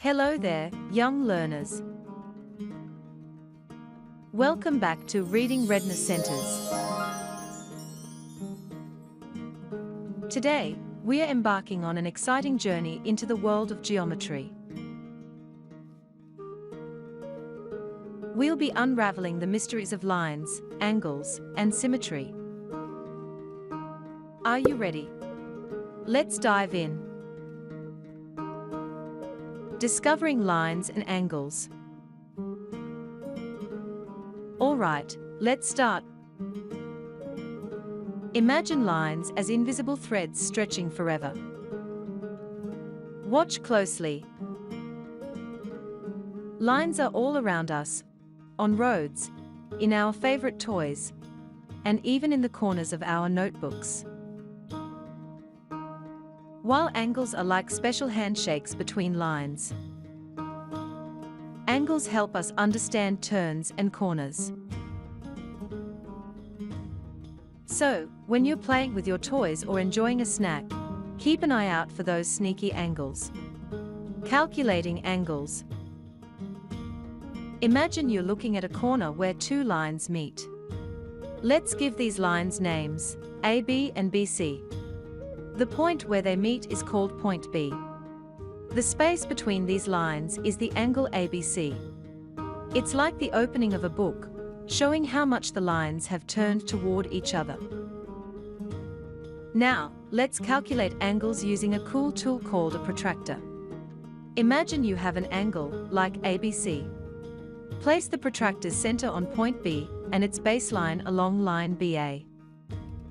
Hello there, young learners. Welcome back to Reading Readiness Centers. Today, we are embarking on an exciting journey into the world of geometry. We'll be unraveling the mysteries of lines, angles, and symmetry. Are you ready? Let's dive in. Discovering lines and angles. Alright, let's start. Imagine lines as invisible threads stretching forever. Watch closely. Lines are all around us, on roads, in our favorite toys, and even in the corners of our notebooks. While angles are like special handshakes between lines, angles help us understand turns and corners. So, when you're playing with your toys or enjoying a snack, keep an eye out for those sneaky angles. Calculating angles. Imagine you're looking at a corner where two lines meet. Let's give these lines names, AB and BC. The point where they meet is called point B. The space between these lines is the angle ABC. It's like the opening of a book, showing how much the lines have turned toward each other. Now, let's calculate angles using a cool tool called a protractor. Imagine you have an angle, like ABC. Place the protractor's center on point B and its baseline along line BA.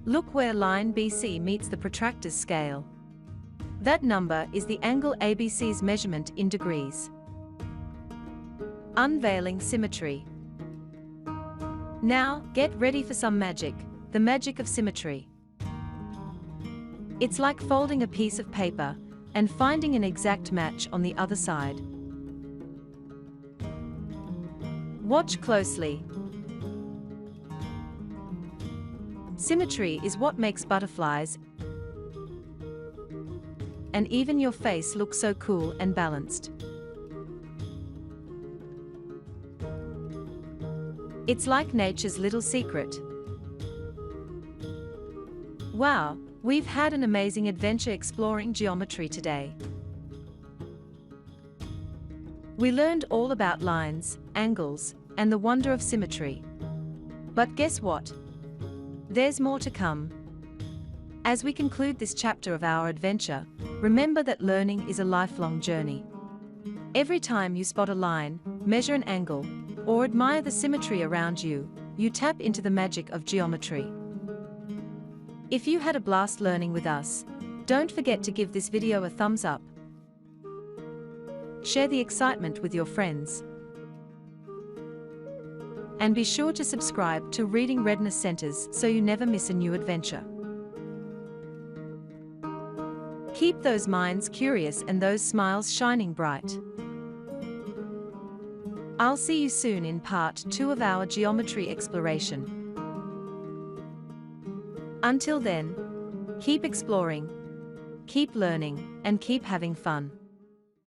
Look where line BC meets the protractor's scale. That number is the angle ABC's measurement in degrees. Unveiling symmetry. Now, get ready for some magic, the magic of symmetry. It's like folding a piece of paper and finding an exact match on the other side. Watch closely. Symmetry is what makes butterflies and even your face look so cool and balanced. It's like nature's little secret. Wow, we've had an amazing adventure exploring geometry today. We learned all about lines, angles, and the wonder of symmetry. But guess what? There's more to come. As we conclude this chapter of our adventure, remember that learning is a lifelong journey. Every time you spot a line, measure an angle, or admire the symmetry around you, you tap into the magic of geometry. If you had a blast learning with us, don't forget to give this video a thumbs up. Share the excitement with your friends. And be sure to subscribe to Reading Readiness Centers so you never miss a new adventure. Keep those minds curious and those smiles shining bright. I'll see you soon in part 2 of our geometry exploration. Until then, keep exploring, keep learning, and keep having fun.